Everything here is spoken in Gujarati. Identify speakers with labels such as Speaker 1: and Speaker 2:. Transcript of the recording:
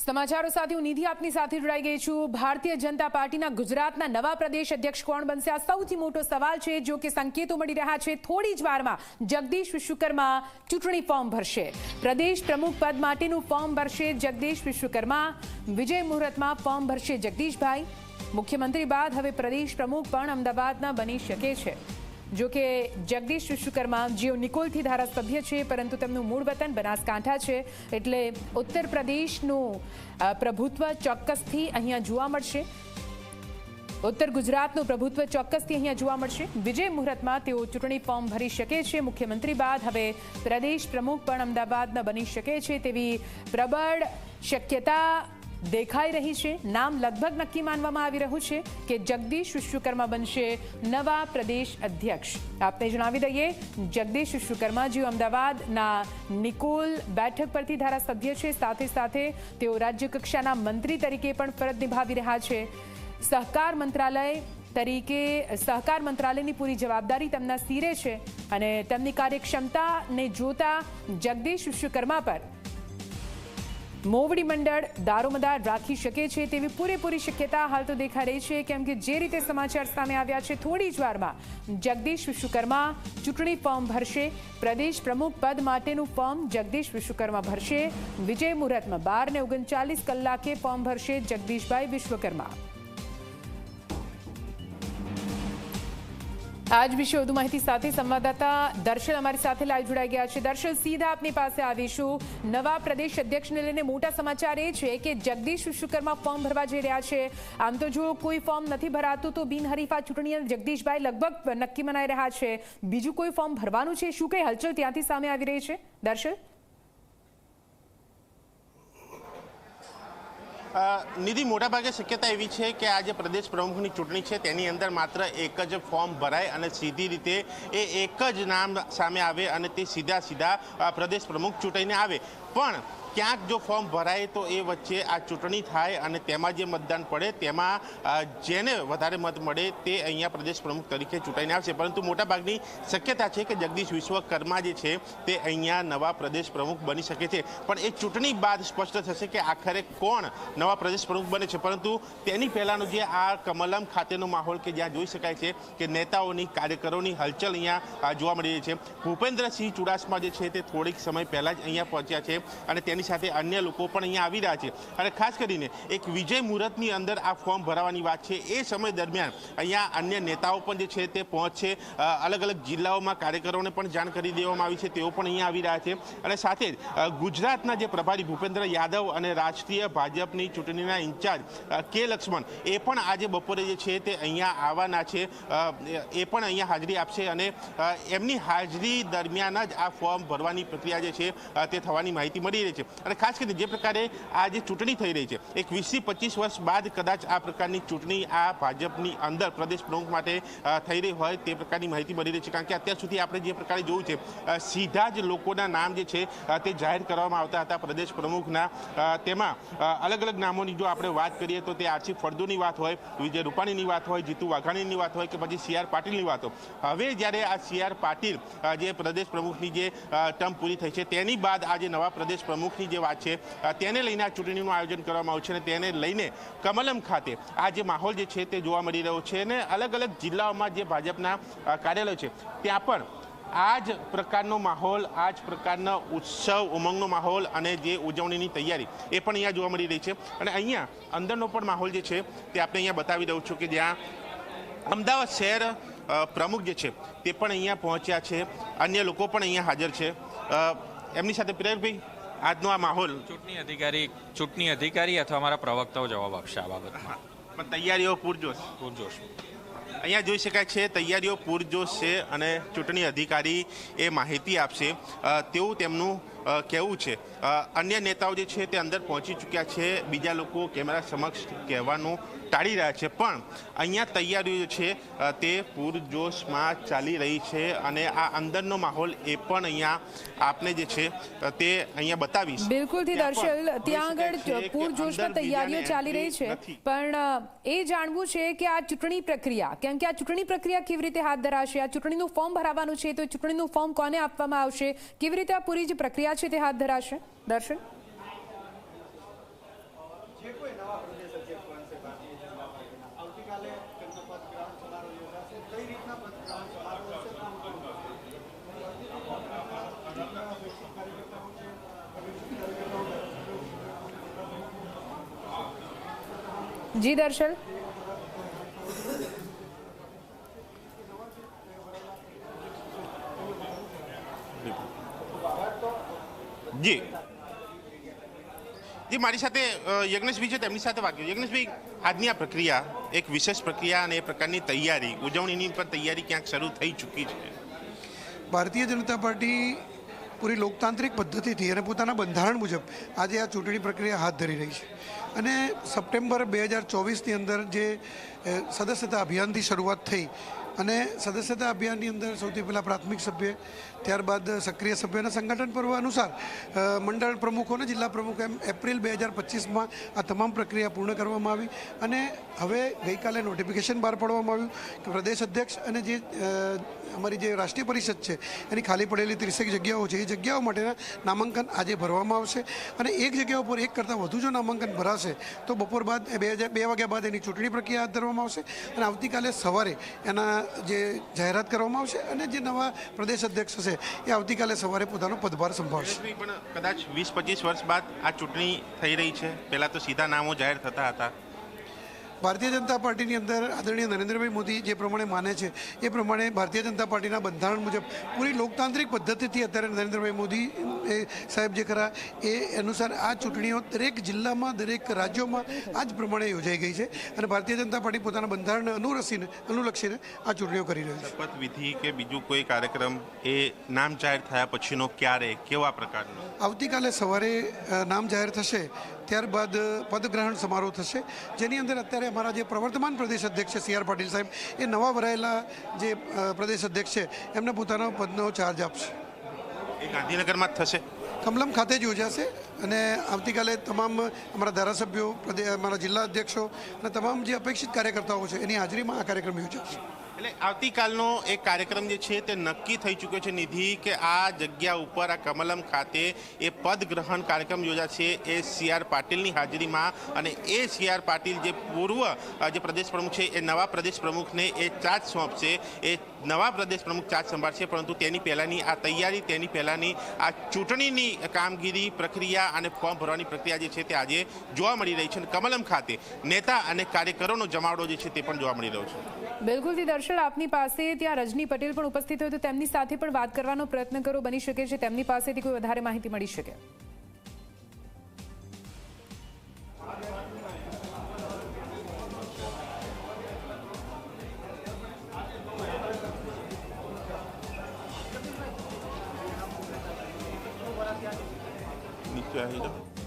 Speaker 1: સમાચારો સાથે હું નિધિ આપની સાથે જોડાઈ ગઈ છું। ભારતીય જનતા પાર્ટીના ગુજરાતના નવા પ્રદેશ અધ્યક્ષ કોણ બનશે, આ સૌથી મોટો સવાલ છે। જો કે સંકેતો મળી રહ્યા છે થોડી જ વારમાં જગદીશ વિશ્વકર્મા ચૂંટણી ફોર્મ ભરશે। પ્રદેશ પ્રમુખ પદ માટેનું ફોર્મ ભરશે જગદીશ વિશ્વકર્મા। વિજય મુહૂર્તમાં ફોર્મ ભરશે જગદીશભાઈ। મુખ્યમંત્રી બાદ હવે પ્રદેશ પ્રમુખ પણ અમદાવાદના બની શકે છે। જો કે જગદીશ વિશ્વકર્મા જેઓ નિકોલથી ધારાસભ્ય છે, પરંતુ તેમનું મૂળ વતન બનાસકાંઠા છે, એટલે ઉત્તર પ્રદેશનું પ્રભુત્વ ચોક્કસથી અહીંયા જોવા મળશે। ઉત્તર ગુજરાતનું પ્રભુત્વ ચોક્કસથી અહીંયા જોવા મળશે। વિજય મુહૂર્તમાં તેઓ ચૂંટણી ફોર્મ ભરી શકે છે। મુખ્યમંત્રી બાદ હવે પ્રદેશ પ્રમુખ પણ અમદાવાદના બની શકે છે તેવી પ્રબળ શક્યતા દેખાઈ રહી છે। નામ લગભગ નક્કી માનવામાં આવી રહ્યું છે કે જગદીશ વિશ્વકર્મા બનશે નવા પ્રદેશ અધ્યક્ષ। આપને જણાવી દઈએ, જગદીશ વિશ્વકર્મા જેઓ અમદાવાદના નિકોલ બેઠક પરથી ધારાસભ્ય છે, સાથે સાથે તેઓ રાજ્ય કક્ષાના મંત્રી તરીકે પણ ફરજ નિભાવી રહ્યા છે। સહકાર મંત્રાલયની પૂરી જવાબદારી તેમના સિરે છે અને તેમની કાર્યક્ષમતાને જોતા જગદીશ વિશ્વકર્મા પર મોવડી મંડળ દારોમદાર રાખી શકે છે તેવી પૂરેપૂરી શક્યતા હાલ તો દેખાઈ રહી છે, કેમ કે જે રીતે સમાચાર સામે આવ્યા છે થોડી જ વારમાં જગદીશ વિશ્વકર્મા ચૂંટણી ફોર્મ ભરશે। પ્રદેશ પ્રમુખ પદ માટેનું ફોર્મ જગદીશ વિશ્વકર્મા ભરશે। વિજય મુહૂર્તમાં 12:39 કલાકે ફોર્મ ભરશે જગદીશભાઈ વિશ્વકર્મા। આજ વિશે વધુ માહિતી સાથે સંવાદદાતા દર્શન અમારી સાથે લાઈવ જોડાઈ ગયા છે। દર્શન, સીધા આપની પાસે આવીશું। નવા પ્રદેશ અધ્યક્ષને લઈને મોટા સમાચાર એ છે કે જગદીશ વિશ્વકર્મા ફોર્મ ભરવા જઈ રહ્યા છે। આમ તો જો કોઈ ફોર્મ નથી ભરાતું તો બિનહરીફ આ ચૂંટણી જગદીશભાઈ લગભગ નક્કી મનાઈ રહ્યા છે। બીજું કોઈ ફોર્મ ભરવાનું છે? શું કઈ હલચલ ત્યાંથી સામે આવી રહી છે દર્શન?
Speaker 2: નિધિ, મોટાભાગે શક્યતા એવી છે કે આ જે પ્રદેશ પ્રમુખની ચૂંટણી છે તેની અંદર માત્ર એક જ ફોર્મ ભરાય અને સીધી રીતે એ એક જ નામ સામે આવે અને તે સીધા પ્રદેશ પ્રમુખ ચૂંટાઈને આવે। પણ ક્યાંક જો ફોર્મ ભરાય તો એ વચ્ચે આ ચૂંટણી થાય અને તેમાં જે મતદાન પડે તેમાં જેને વધારે મત મળે તે અહીંયા પ્રદેશ પ્રમુખ તરીકે ચૂંટાઈને આવશે। પરંતુ મોટાભાગની શક્યતા છે કે જગદીશ વિશ્વકર્મા જે છે તે અહીંયા નવા પ્રદેશ પ્રમુખ બની શકે છે। પણ એ ચૂંટણી બાદ સ્પષ્ટ થશે કે આખરે કોણ નવા પ્રદેશ પ્રમુખ બને છે। પરંતુ તેની પહેલાંનો જે આ કમલમ ખાતેનો માહોલ કે જ્યાં જોઈ શકાય છે કે નેતાઓની, કાર્યકરોની હલચલ અહીંયા જોવા મળી રહી છે। ભૂપેન્દ્રસિંહ ચુડાસમા જે છે તે થોડીક સમય પહેલાં જ અહીંયા પહોંચ્યા છે અને તેની સાથે અન્ય લોકો પણ અહીંયા આવી રહ્યા છે અને ખાસ કરીને એક વિજય મુહૂર્તની અંદર આ ફોર્મ ભરાવાની વાત છે। એ સમય દરમિયાન અહીંયા અન્ય નેતાઓ પણ જે છે તે પહોંચશે। અલગ અલગ જિલ્લાઓમાં કાર્યકરોને પણ જાણ કરી દેવામાં આવી છે, તેઓ પણ અહીંયા આવી રહ્યા છે અને સાથે જ ગુજરાતના જે પ્રભારી ભૂપેન્દ્ર યાદવ અને રાષ્ટ્રીય ભાજપની ચૂંટણીના ઇન્ચાર્જ કે લક્ષ્મણ એ પણ આજે બપોરે જે છે તે અહીંયા આવવાના છે, એ પણ અહીંયા હાજરી આપશે અને એમની હાજરી દરમિયાન જ આ ફોર્મ ભરવાની પ્રક્રિયા જે છે તે થવાની માહિતી મળી રહી છે। અને ખાસ કરીને જે પ્રકારે આ જે ચૂંટણી થઈ રહી છે, એક 20થી 25 વર્ષ બાદ કદાચ આ પ્રકારની ચૂંટણી આ ભાજપની અંદર પ્રદેશ પ્રમુખ માટે થઈ રહી હોય તે પ્રકારની માહિતી મળી રહી છે। કારણ કે અત્યાર સુધી આપણે જે પ્રકારે જોયું છે સીધા જ લોકોના નામ જે છે તે જાહેર કરવામાં આવતા હતા પ્રદેશ પ્રમુખના। તેમાં અલગ અલગ નામોની જો આપણે વાત કરીએ તો તે આરસી ફળદુની વાત હોય, વિજય રૂપાણીની વાત હોય, જીતુ વાઘાણીની વાત હોય કે પછી CR પાટીલની વાત હોય। હવે જ્યારે આ CR પાટીલ જે પ્રદેશ પ્રમુખની જે ટર્મ પૂરી થઈ છે તેની બાદ આજે નવા પ્રદેશ પ્રમુખની જે વાત છે તેને લઈને આ ચૂંટણીનું આયોજન કરવામાં આવ્યું છે અને તેને લઈને કમલમ ખાતે આ જે માહોલ જે છે તે જોવા મળી રહ્યો છે અને અલગ અલગ જિલ્લાઓમાં જે ભાજપના કાર્યાલય છે ત્યાં પણ આ જ પ્રકારનો માહોલ, આ જ પ્રકારનો ઉત્સવ ઉમંગનો માહોલ અને જે ઉજવણીની તૈયારી એ પણ અહીંયા જોવા મળી રહી છે। અને અહીંયા અંદરનો પણ માહોલ જે છે તે આપણે અહીંયા બતાવી દઉં છું કે જ્યાં અમદાવાદ શહેર પ્રમુખ જે છે તે પણ અહીંયા પહોંચ્યા છે, અન્ય લોકો પણ અહીંયા હાજર છે। એમની સાથે પ્રેરભાઈ, આજનો આ માહોલ?
Speaker 3: ચૂંટણી અધિકારી અથવા અમારા પ્રવક્તાઓ જવાબ આપશે આ બાબતમાં,
Speaker 2: પણ તૈયારીઓ પૂરજોશ અહીંયા જોઈ શકાય છે। તૈયારીઓ પૂરજોશ છે અને ચૂંટણી અધિકારી એ માહિતી આપશે તેવું તેમનું કહેવું છે। અન્ય નેતાઓ જે છે તે અંદર પહોંચી ચૂક્યા છે, બીજા લોકો કેમેરા સમક્ષ કહેવાનું ટાળી રહ્યા છે, પણ અહીંયા તૈયારીઓ છે તે પૂરજોશમાં ચાલી રહી છે અને આ અંદરનો માહોલ એ પણ અહીંયા આપને જે છે તે અહીંયા બતાવીશ।
Speaker 1: બિલકુલથી દર્શલ, ત્યાં આગળ પૂરજોશમાં તૈયારીઓ ચાલી રહી છે, પણ એ જાણવું છે કે આ ચૂંટણી પ્રક્રિયા, કેમ કે આ ચૂંટણી પ્રક્રિયા કેવી રીતે હાથ ધરાશે? આ ચૂંટણીનું ફોર્મ ભરાવાનું છે તો ચૂંટણીનું ફોર્મ કોને આપવામાં આવશે? કેવી રીતે આ પૂરી જે પ્રક્રિયા છે તે હાથ ધરાશે દર્શન?
Speaker 4: જે કોઈ નવા પ્રદેશ અધ્યક્ષ બનશે ભારતીય જનતા પાર્ટીના આવતીકાલે તેમનો પદ ગ્રહણ સમારોહ યોજાશે. કઈ રીતના પદ ગ્રહણ સમારોહ હશે?
Speaker 1: જી દર્શન.
Speaker 2: જી જી મારી સાથે યજ્ઞેશભાઈ છે, તેમની સાથે વાત કરીએ. યજ્ઞેશભાઈ, આજની આ પ્રક્રિયા એક વિશેષ પ્રક્રિયા અને એ પ્રકારની તૈયારી, ઉજવણીની પણ તૈયારી ક્યાંક શરૂ થઈ ચૂકી છે.
Speaker 5: ભારતીય જનતા પાર્ટી પૂરી લોકતાંત્રિક પદ્ધતિથી અને પોતાના બંધારણ મુજબ આજે આ ચૂંટણી પ્રક્રિયા હાથ ધરી રહી છે. અને સપ્ટેમ્બર 2024ની અંદર જે સદસ્યતા અભિયાનથી શરૂઆત થઈ અને સદસ્યતા અભિયાનની અંદર સૌથી પહેલાં પ્રાથમિક સભ્ય, ત્યારબાદ સક્રિય સભ્ય અને સંગઠન પર્વ અનુસાર મંડળ પ્રમુખો અને જિલ્લા પ્રમુખો એમ એપ્રિલ 2025માં આ તમામ પ્રક્રિયા પૂર્ણ કરવામાં આવી. અને હવે ગઈકાલે નોટિફિકેશન બહાર પાડવામાં આવ્યું કે પ્રદેશ અધ્યક્ષ અને જે અમારી જે રાષ્ટ્રીય પરિષદ છે એની ખાલી પડેલી 30 જગ્યાઓ છે, એ જગ્યાઓ માટેના નામાંકન આજે ભરવામાં આવશે. અને એક જગ્યા ઉપર એક કરતાં વધુ જો નામાંકન ભરાશે તો બપોર બાદ 2 વાગ્યા બાદ એની ચૂંટણી પ્રક્રિયા હાથ ધરવામાં આવશે. અને આવતીકાલે સવારે એના જે જાહેરાત કરવામાં આવશે અને જે નવા પ્રદેશ અધ્યક્ષ હશે એ આવતીકાલે સવારે પોતાનો પદભાર સંભાળશે.
Speaker 2: પણ કદાચ 20-25 વર્ષ બાદ આ ચૂંટણી થઈ રહી છે. પહેલાં તો સીધા નામો જાહેર થતા હતા.
Speaker 5: ભારતીય જનતા પાર્ટીની અંદર આદરણીય નરેન્દ્રભાઈ મોદી જે પ્રમાણે માને છે એ પ્રમાણે ભારતીય જનતા પાર્ટીના બંધારણ મુજબ પૂરી લોકતાંત્રિક પદ્ધતિથી અત્યારે નરેન્દ્રભાઈ મોદી સાહેબ જે ખરા એ અનુસાર આ ચૂંટણીઓ દરેક જિલ્લામાં, દરેક રાજ્યોમાં આ જ પ્રમાણે યોજાઈ ગઈ છે. અને ભારતીય જનતા પાર્ટી પોતાના બંધારણને અનુલક્ષીને આ ચૂંટણીઓ કરી રહી છે.
Speaker 2: શપથવિધિ કે બીજું કોઈ કાર્યક્રમ એ નામ જાહેર થયા પછીનો ક્યારે, કેવા પ્રકારનો?
Speaker 5: આવતીકાલે સવારે નામ જાહેર થશે, ત્યારબાદ પદગ્રહણ સમારોહ થશે, જેની અંદર અત્યારે અમારા જે પ્રવર્તમાન પ્રદેશ અધ્યક્ષ છે CR પાટીલ સાહેબ એ નવા ભરાયેલા જે પ્રદેશ અધ્યક્ષ છે એમને પોતાનો પદનો ચાર્જ આપશે.
Speaker 2: એ ગાંધીનગરમાં જ થશે,
Speaker 5: કમલમ ખાતે જ યોજાશે. અને આવતીકાલે તમામ અમારા ધારાસભ્યો, અમારા જિલ્લા અધ્યક્ષો અને તમામ જે અપેક્ષિત કાર્યકર્તાઓ છે એની હાજરીમાં આ કાર્યક્રમ યોજાશે.
Speaker 2: એટલે આવતીકાલનો એક કાર્યક્રમ જે છે તે નક્કી થઈ ચૂક્યો છે નિધિ, કે આ જગ્યા ઉપર આ કમલમ ખાતે એ પદ ગ્રહણ કાર્યક્રમ યોજાશે એ CR પાટીલની હાજરીમાં. અને એ CR પાટીલ જે પૂર્વ જે પ્રદેશ પ્રમુખ છે એ નવા પ્રદેશ પ્રમુખને એ ચાર્જ સોંપશે. એ નવા પ્રદેશ પ્રમુખ ચાર્જ સંભાળશે, પરંતુ તેની પહેલાંની આ તૈયારી, તેની પહેલાંની આ ચૂંટણીની કામગીરી, પ્રક્રિયા અને ફોર્મ ભરવાની પ્રક્રિયા જે છે તે આજે જોવા મળી રહી છે. અને કમલમ ખાતે નેતા અને કાર્યકરોનો જમાવડો જે છે તે પણ જોવા મળી રહ્યો છે.
Speaker 1: બિલકુલથી દર્શન, આપની પાસે ત્યાં રજની પટેલ પણ ઉપસ્થિત હોય તો તેમની સાથે પણ વાત કરવાનો પ્રયત્ન કરો. બની શકે છે તેમની પાસેથી કોઈ વધારે માહિતી મળી શકે.
Speaker 2: નીચે આવી જાઓ.